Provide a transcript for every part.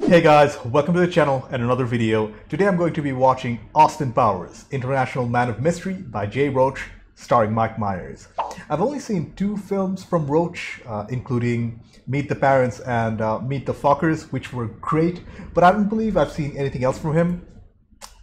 Hey guys, welcome to the channel and another video. Today I'm going to be watching Austin Powers, International Man of Mystery by Jay Roach, starring Mike Myers. I've only seen two films from Roach, including Meet the Parents and Meet the Fockers, which were great, but I don't believe I've seen anything else from him.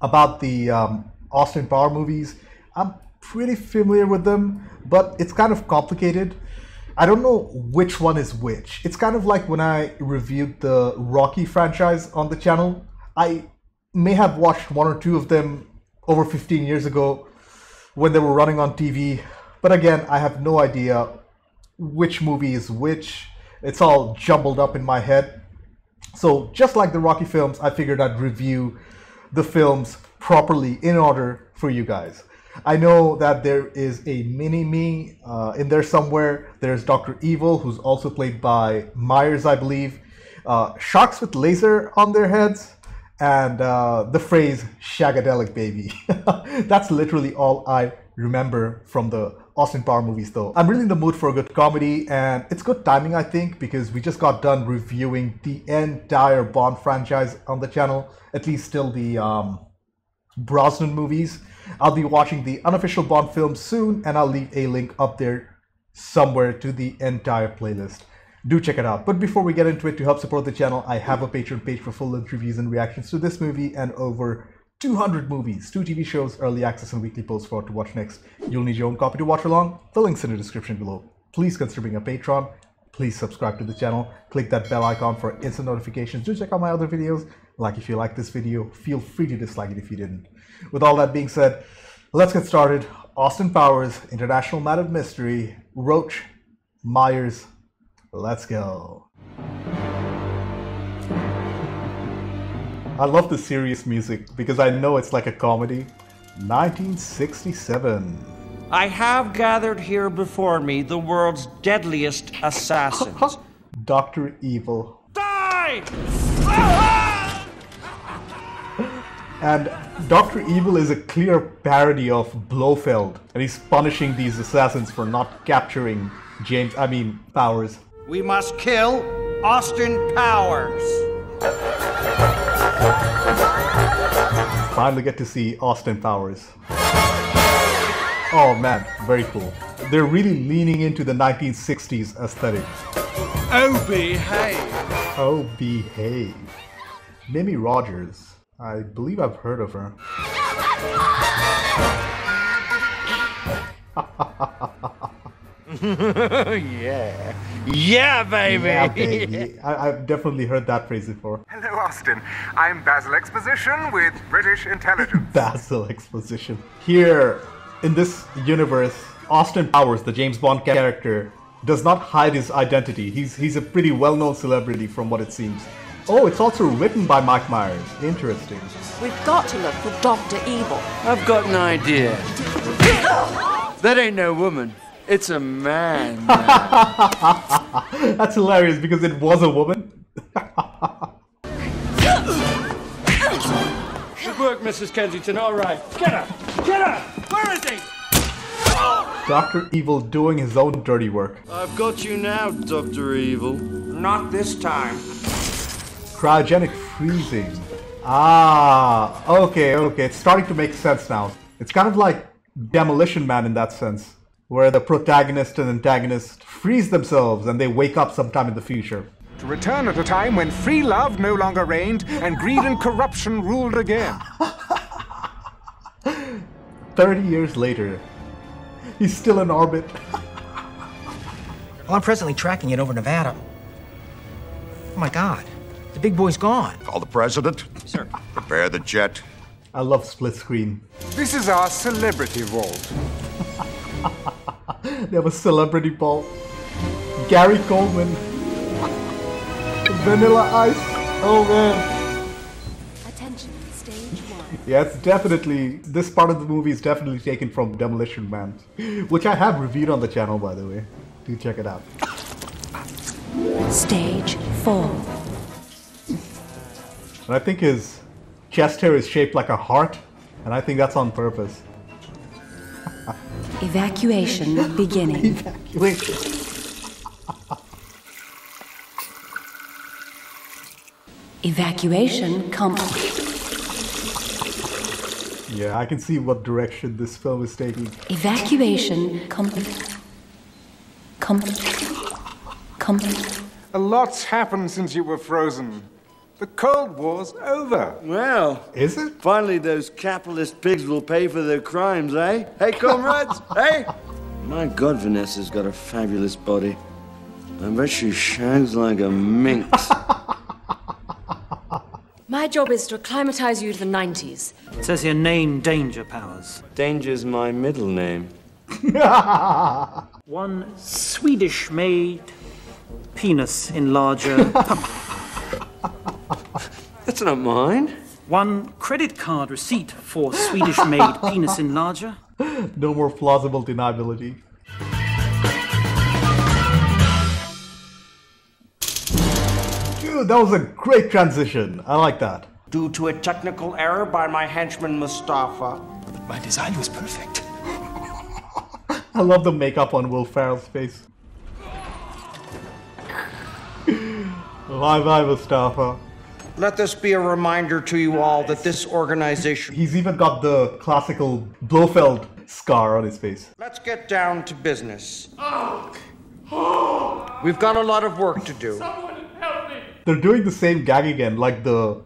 About the Austin Power movies, I'm pretty familiar with them, but it's kind of complicated. I don't know which one is which. It's kind of like when I reviewed the Rocky franchise on the channel. I may have watched one or two of them over 15 years ago when they were running on TV. But again, I have no idea which movie is which. It's all jumbled up in my head. So just like the Rocky films, I figured I'd review the films properly in order for you guys. I know that there is a mini-me in there somewhere. There's Dr. Evil, who's also played by Myers, I believe. Sharks with laser on their heads. And the phrase, shagadelic baby. That's literally all I remember from the Austin Power movies though. I'm really in the mood for a good comedy, and it's good timing, I think, because we just got done reviewing the entire Bond franchise on the channel. At least still the Brosnan movies. I'll be watching the unofficial Bond films soon, and I'll leave a link up there somewhere to the entire playlist. Do check it out. But before we get into it, to help support the channel, I have a Patreon page for full-length reviews and reactions to this movie and over 200 movies, 2 TV shows, early access, and weekly posts for what to watch next. You'll need your own copy to watch along. The link's in the description below. Please consider being a patron. Please subscribe to the channel. Click that bell icon for instant notifications. Do check out my other videos. Like if you like this video, feel free to dislike it if you didn't. With all that being said, let's get started. Austin Powers, International Man of Mystery, Roach, Myers, let's go. I love the serious music because I know it's like a comedy. 1967. I have gathered here before me the world's deadliest assassins. Dr. Evil. Die! And Dr. Evil is a clear parody of Blofeld, and he's punishing these assassins for not capturing Powers. We must kill Austin Powers. Finally get to see Austin Powers. Oh man, very cool. They're really leaning into the 1960s aesthetic. Oh, behave. Oh, behave. Mimi Rogers. I believe I've heard of her. Yeah. Yeah, baby. Yeah, baby. I've definitely heard that phrase before. Hello, Austin. I'm Basil Exposition with British Intelligence. Basil Exposition. Here, in this universe, Austin Powers, the James Bond character, does not hide his identity. He's a pretty well-known celebrity from what it seems. Oh, it's also written by Mike Myers. Interesting. We've got to look for Dr. Evil. I've got an idea. That ain't no woman. It's a man. That's hilarious because it was a woman. Good work, Mrs. Kensington. All right. Get her! Get her! Where is he? Dr. Evil doing his own dirty work. I've got you now, Dr. Evil. Not this time. Cryogenic freezing. Ah, okay. It's starting to make sense now. It's kind of like Demolition Man in that sense, where the protagonist and antagonist freeze themselves and they wake up sometime in the future. To return at a time when free love no longer reigned and greed and corruption ruled again. 30 years later, he's still in orbit. Well, I'm presently tracking it over Nevada. Oh my God, the big boy's gone. Call the president. Sir. Prepare the jet. I love split screen. This is our celebrity vault. They have a celebrity ball. Gary Coleman. Vanilla Ice. Oh man. Attention, stage 1. Yeah, it's definitely, this part of the movie is definitely taken from Demolition Man, which I have reviewed on the channel, by the way. Do check it out. Stage 4. And I think his chest hair is shaped like a heart, and I think that's on purpose. Evacuation beginning. Evacuation. Evacuation complete. Yeah, I can see what direction this film is taking. Evacuation complete. Complete. A lot's happened since you were frozen. The Cold War's over. Well, Is it? finally those capitalist pigs will pay for their crimes, eh? Hey, comrades, hey? My God, Vanessa's got a fabulous body. I bet she shags like a minx. My job is to acclimatize you to the 90s. It says here name danger powers. Danger's my middle name. One Swedish-made penis enlarger pump. That's not mine. One credit card receipt for Swedish-made penis enlarger. No more plausible deniability. Dude, that was a great transition. I like that. Due to a technical error by my henchman Mustafa. My design was perfect. I love the makeup on Will Ferrell's face. Bye, Mustafa. Let this be a reminder to you all that this organization... He's even got the classical Blofeld scar on his face. Let's get down to business. We've got a lot of work to do. They're doing the same gag again, like the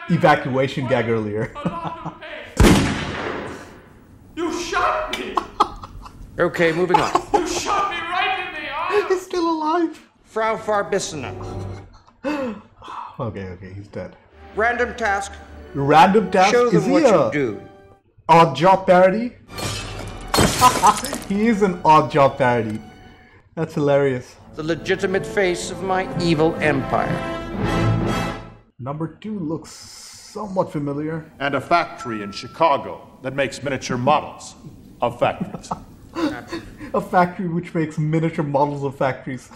evacuation gag earlier. You shot me! Okay, moving on. You shot me right in the eye! He's still alive. Frau Farbissina. Okay, he's dead. Random task. Random task? Show them Is he what a you do. odd job parody? He is an odd job parody. That's hilarious. The legitimate face of my evil empire. Number 2 looks somewhat familiar. And a factory in Chicago that makes miniature models of factories. A factory which makes miniature models of factories.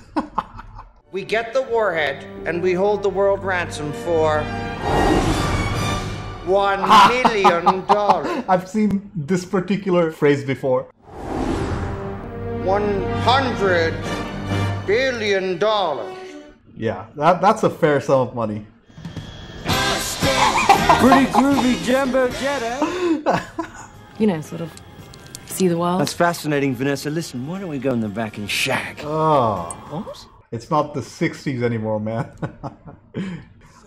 We get the warhead and we hold the world ransom for $1 million. I've seen this particular phrase before. $100 billion. Yeah, that's a fair sum of money. Pretty groovy jumbo jet, eh? You know, sort of see the world. That's fascinating, Vanessa. Listen, why don't we go in the back and shag? Oh. What? It's not the 60s anymore, man.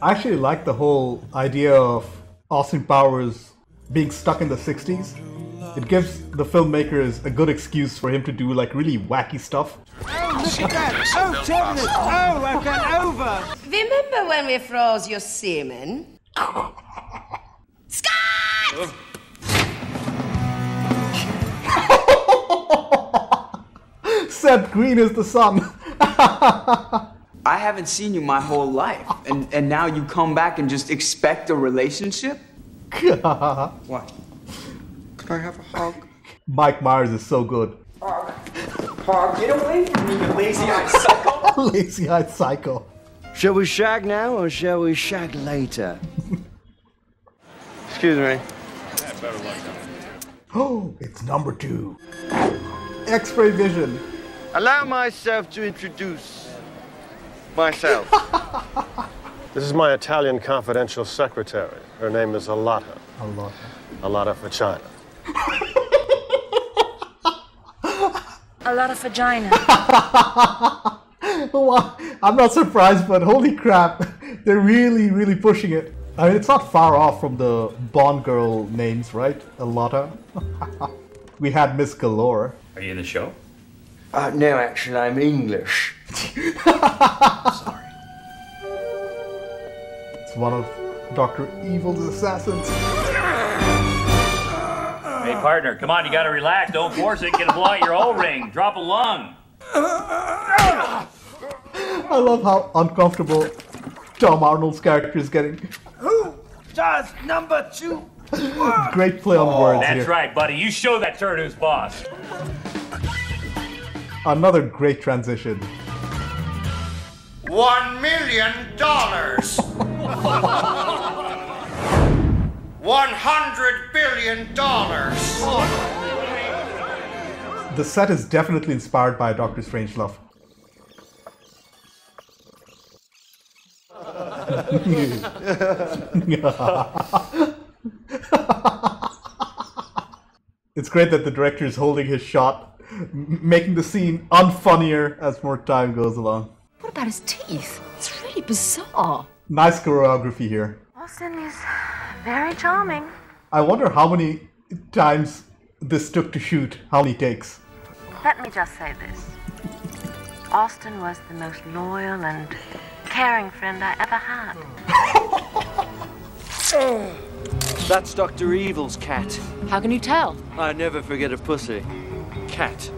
I actually like the whole idea of Austin Powers being stuck in the 60s. It gives the filmmakers a good excuse for him to do like really wacky stuff. Oh, look at that! Oh, Terminus! Oh, I've gone over! Remember when we froze your semen? Scott! Seth Green is the sun. I haven't seen you my whole life, and now you come back and just expect a relationship? What? Can I have a hug? Mike Myers is so good. Hug, get away from me, you lazy-eyed psycho! Lazy-eyed psycho. Shall we shag now or shall we shag later? Excuse me. Oh, it's number 2. X-ray vision. Allow myself to introduce myself. This is my Italian confidential secretary. Her name is Alata. Alata for China. A lot of vagina. Well, I'm not surprised, but holy crap, they're really pushing it. I mean, it's not far off from the Bond girl names, right? Alata. We had Miss Galore. Are you in the show? No, actually, I'm English. Sorry. It's one of Dr. Evil's assassins. Hey, partner, come on, you gotta relax. Don't force it. Get a blow out your O-ring. Drop a lung. I love how uncomfortable Tom Arnold's character is getting. Who does number 2 work? Great play on words That's here. right, buddy. You show that turd who's boss. Another great transition. $1 million. $100 billion. The set is definitely inspired by Dr. Strangelove. It's great that the director is holding his shot, making the scene unfunnier as more time goes along. What about his teeth? It's really bizarre. Nice choreography here. Austin is very charming. I wonder how many times this took to shoot, how many takes. Let me just say this. Austin was the most loyal and caring friend I ever had. That's Dr. Evil's cat. How can you tell? I never forget a pussy. Cat.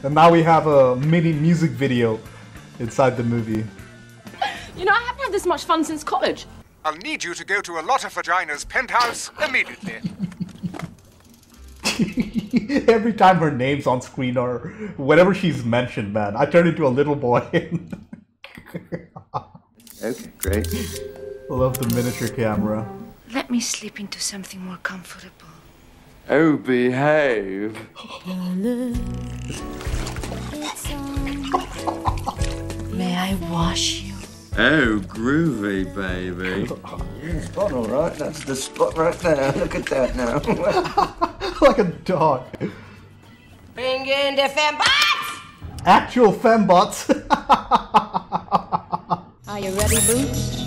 And now we have a mini music video inside the movie. You know, I haven't had this much fun since college. I'll need you to go to a lot of vagina's penthouse immediately. Every time her name's on screen or whenever she's mentioned, man, I turn into a little boy. Okay, great. I love the miniature camera. Let me slip into something more comfortable. Oh, behave. May I wash you? Oh, groovy, baby. Yeah, spot all right. That's the spot right there. Look at that now. Like a dog. Bring in the fembots! Actual fembots. Are you ready, Boots?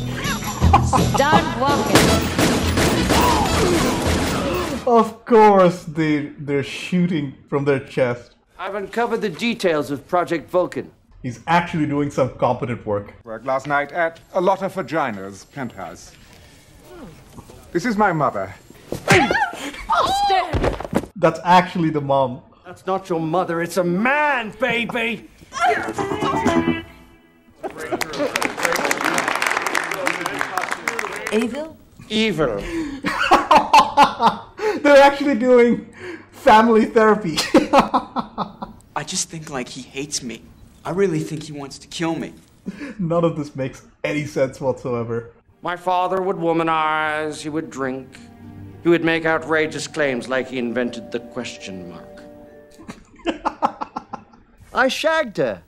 Start walking. Of course, they're shooting from their chest. I've uncovered the details of Project Vulcan. He's actually doing some competent work. Worked last night at a lot of vagina's penthouse. This is my mother. Austin! That's actually the mom. That's not your mother, it's a man, baby! Evil? Evil. They're actually doing family therapy. I just think like he hates me. I really think he wants to kill me. None of this makes any sense whatsoever. My father would womanize, he would drink. He would make outrageous claims like he invented the question mark. I shagged her.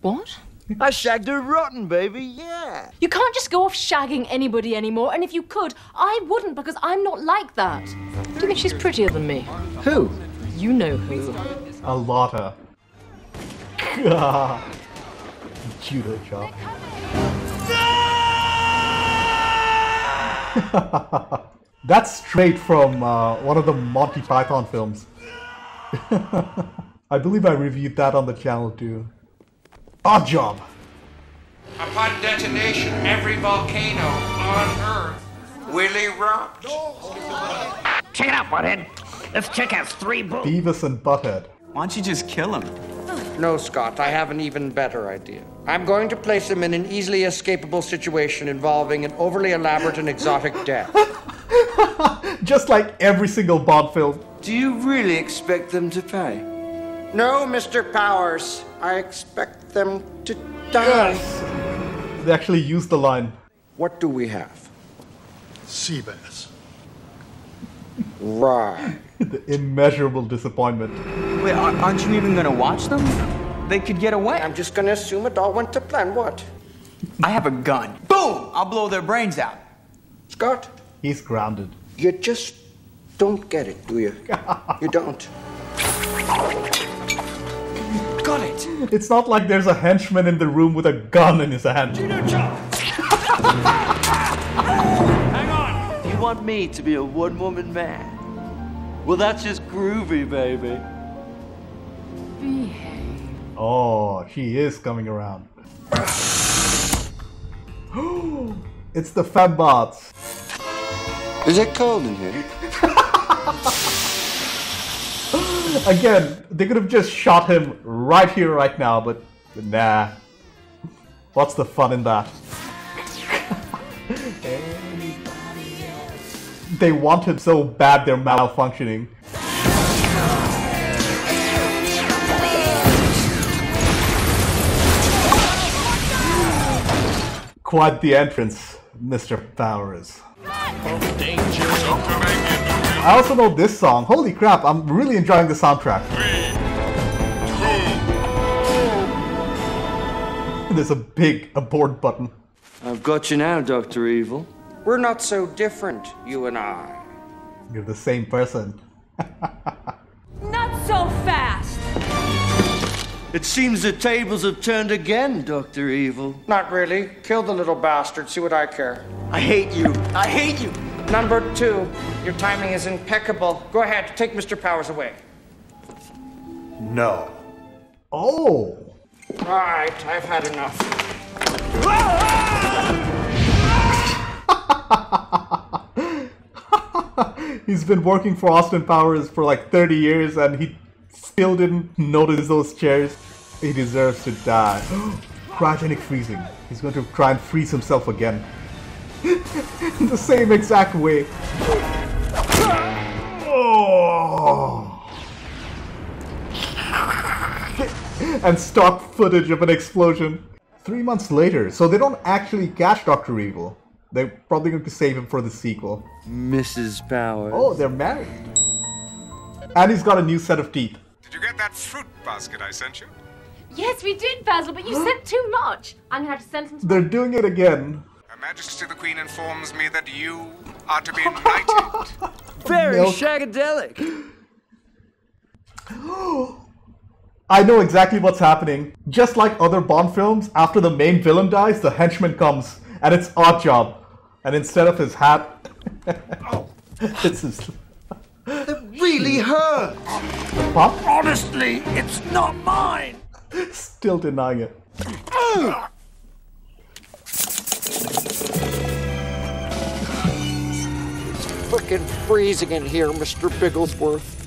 What? I shagged her rotten, baby, yeah. You can't just go off shagging anybody anymore, and if you could, I wouldn't because I'm not like that. Do you think she's prettier than me? Who? You know who. A lotta. Judo chop. That's straight from one of the Monty Python films. I believe I reviewed that on the channel too. Odd job. Upon detonation, every volcano on Earth will erupt. Check it out, butthead. This chick has 3 boobs. Beavis and Butthead. Why don't you just kill him? No, Scott, I have an even better idea. I'm going to place him in an easily escapable situation involving an overly elaborate and exotic death. Just like every single Bond film. Do you really expect them to pay? No, Mr. Powers. I expect them to die. Yes. They actually used the line. What do we have? Sea bass. Right. The immeasurable disappointment. Wait, aren't you even gonna watch them? They could get away. I'm just gonna assume it all went to plan. What? I have a gun. Boom! I'll blow their brains out. Scott? He's grounded. You just don't get it, do you? You don't. Got it! It's not like there's a henchman in the room with a gun in his hand. Hang on! You want me to be a one-woman man? Well, that's just groovy, baby. Oh, she is coming around. It's the fembots. Is it cold in here? Again, they could have just shot him right here, right now, but nah. What's the fun in that? They want him so bad they're malfunctioning. Quite the entrance, Mr. Powers. I also know this song. Holy crap, I'm really enjoying the soundtrack. There's a big abort button. I've got you now, Dr. Evil. We're not so different, you and I. You're the same person. Not so fast! It seems the tables have turned again, Dr. Evil. Not really. Kill the little bastard, see what I care. I hate you. I hate you. Number 2, your timing is impeccable. Go ahead, take Mr. Powers away. No. Oh! All right, I've had enough. He's been working for Austin Powers for like 30 years and he still didn't notice those chairs. He deserves to die. Cryogenic freezing. He's going to try and freeze himself again. In the same exact way. Oh. And stock footage of an explosion. 3 months later, so they don't actually catch Dr. Evil. They're probably going to save him for the sequel. Mrs. Powers. Oh, they're married. And he's got a new set of teeth. Did you get that fruit basket I sent you? Yes, we did, Basil, but you said too much. I'm gonna have to send some. They're doing it again. Her Majesty the Queen informs me that you are to be knighted. Very shagadelic. I know exactly what's happening. Just like other Bond films, after the main villain dies, the henchman comes, and it's Oddjob. And instead of his hat, it's his... It really hurt. Huh? Honestly, it's not mine. Still denying it. It's frickin' freezing in here, Mr. Bigglesworth.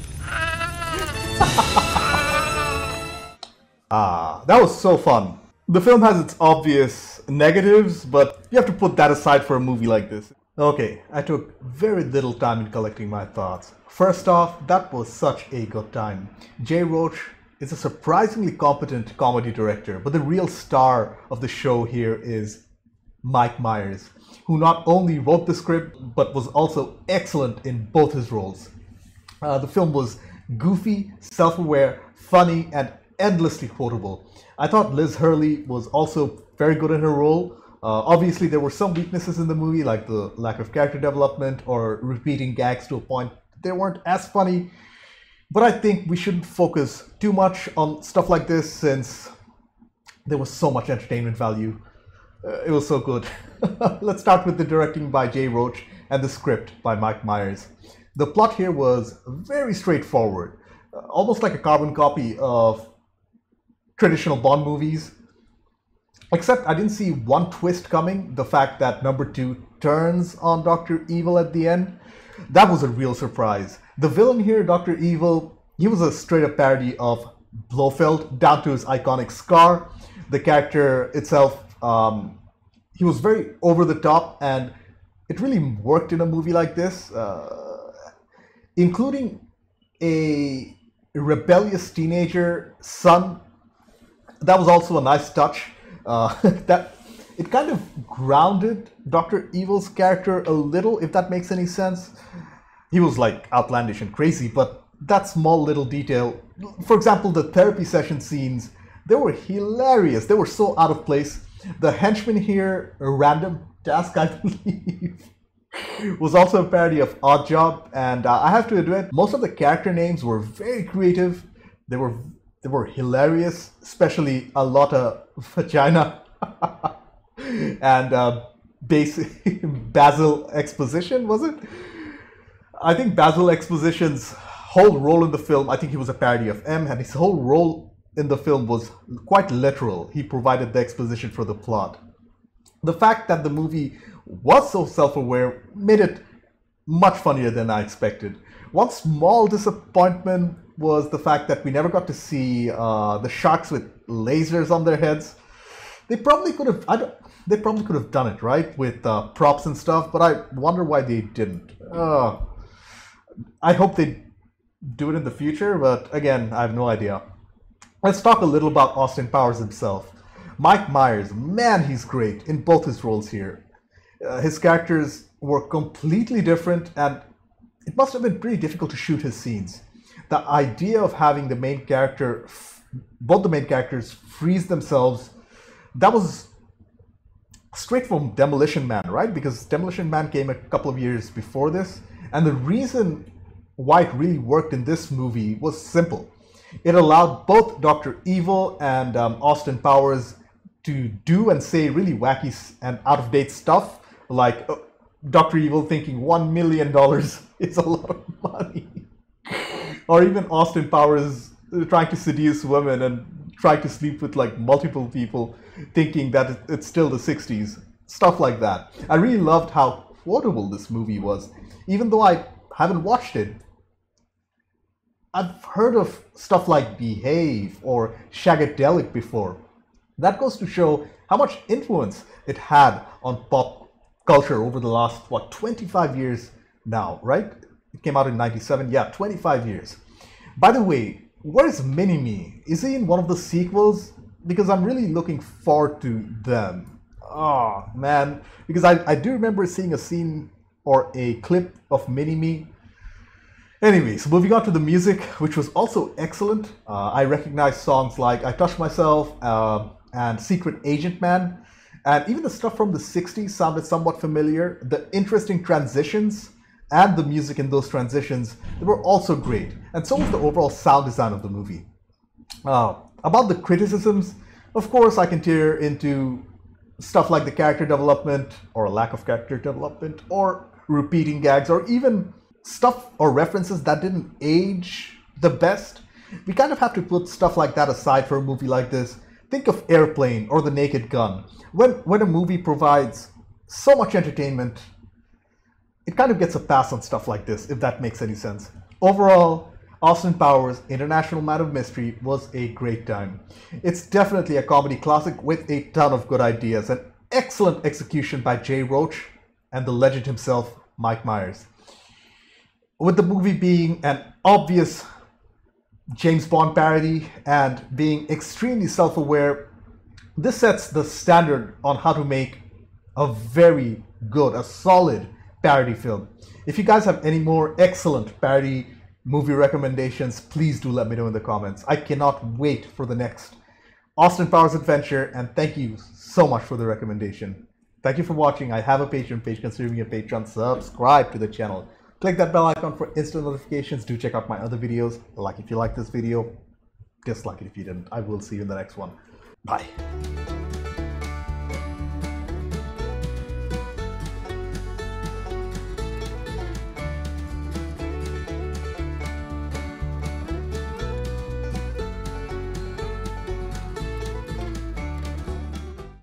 That was so fun. The film has its obvious negatives, but you have to put that aside for a movie like this. Okay, I took very little time in collecting my thoughts. First off, that was such a good time. Jay Roach is a surprisingly competent comedy director, but the real star of the show here is Mike Myers, who not only wrote the script, but was also excellent in both his roles. The film was goofy, self-aware, funny, and endlessly quotable. I thought Liz Hurley was also very good in her role. Obviously, there were some weaknesses in the movie, like the lack of character development or repeating gags to a point they weren't as funny. But I think we shouldn't focus too much on stuff like this since there was so much entertainment value. It was so good. Let's start with the directing by Jay Roach and the script by Mike Myers. The plot here was very straightforward, almost like a carbon copy of traditional Bond movies. Except I didn't see one twist coming, the fact that number 2 turns on Dr. Evil at the end. That was a real surprise. The villain here, Dr. Evil, he was a straight-up parody of Blofeld, down to his iconic scar. The character itself, he was very over the top, and it really worked in a movie like this, including a rebellious teenager son. That was also a nice touch. That it kind of grounded Dr. Evil's character a little, if that makes any sense. He was like outlandish and crazy, but that small little detail, for example, the therapy session scenes, they were hilarious. They were so out of place. The henchman here, a random task, I believe, was also a parody of Oddjob, and I have to admit, most of the character names were very creative. They were hilarious, especially a lot of vagina and Basil Exposition, was it? I think Basil Exposition's whole role in the film, I think he was a parody of M, and his whole role in the film was quite literal. He provided the exposition for the plot. The fact that the movie was so self-aware made it much funnier than I expected. One small disappointment was the fact that we never got to see the sharks with lasers on their heads. They probably could have done it, right, with props and stuff, but I wonder why they didn't. I hope they do it in the future, but again, I have no idea. Let's talk a little about Austin Powers himself. Mike Myers, man, he's great in both his roles here. His characters were completely different, and it must have been pretty difficult to shoot his scenes. The idea of having the main character, both the main characters, freeze themselves that was straight from Demolition Man, right? Because Demolition Man came a couple of years before this. And the reason why it really worked in this movie was simple. It allowed both Dr. Evil and Austin Powers to do and say really wacky and out-of-date stuff, like Dr. Evil thinking $1 million is a lot of money. Or even Austin Powers trying to seduce women and trying to sleep with like multiple people, thinking that it's still the 60s. Stuff like that. I really loved how quotable this movie was. Even though I haven't watched it, I've heard of stuff like Behave or Shagadelic before. That goes to show how much influence it had on pop culture over the last, 25 years now, right? It came out in 97, yeah, 25 years. By the way, where's Mini-Me? Is he in one of the sequels? Because I'm really looking forward to them. Oh, man. Because I do remember seeing a scene or a clip of Mini-Me. Anyways, moving on to the music, which was also excellent. I recognized songs like I Touched Myself and Secret Agent Man. And even the stuff from the 60s sounded somewhat familiar. The interesting transitions and the music in those transitions, they were also great. And so was the overall sound design of the movie. About the criticisms, of course, I can tear into stuff like the character development or a lack of character development or repeating gags or even stuff or references that didn't age the best. We kind of have to put stuff like that aside for a movie like this. Think of Airplane or The Naked Gun. When a movie provides so much entertainment, it kind of gets a pass on stuff like this, if that makes any sense. Overall, Austin Powers, International Man of Mystery was a great time. It's definitely a comedy classic with a ton of good ideas, an excellent execution by Jay Roach and the legend himself, Mike Myers. With the movie being an obvious James Bond parody and being extremely self-aware, this sets the standard on how to make a very good, a solid parody film. If you guys have any more excellent parody movie recommendations, please do let me know in the comments. I cannot wait for the next Austin Powers adventure, and thank you so much for the recommendation. Thank you for watching. I have a Patreon page. Consider me a patron. Subscribe to the channel. Click that bell icon for instant notifications. Do check out my other videos. Like if you like this video, dislike it if you didn't. I will see you in the next one. Bye.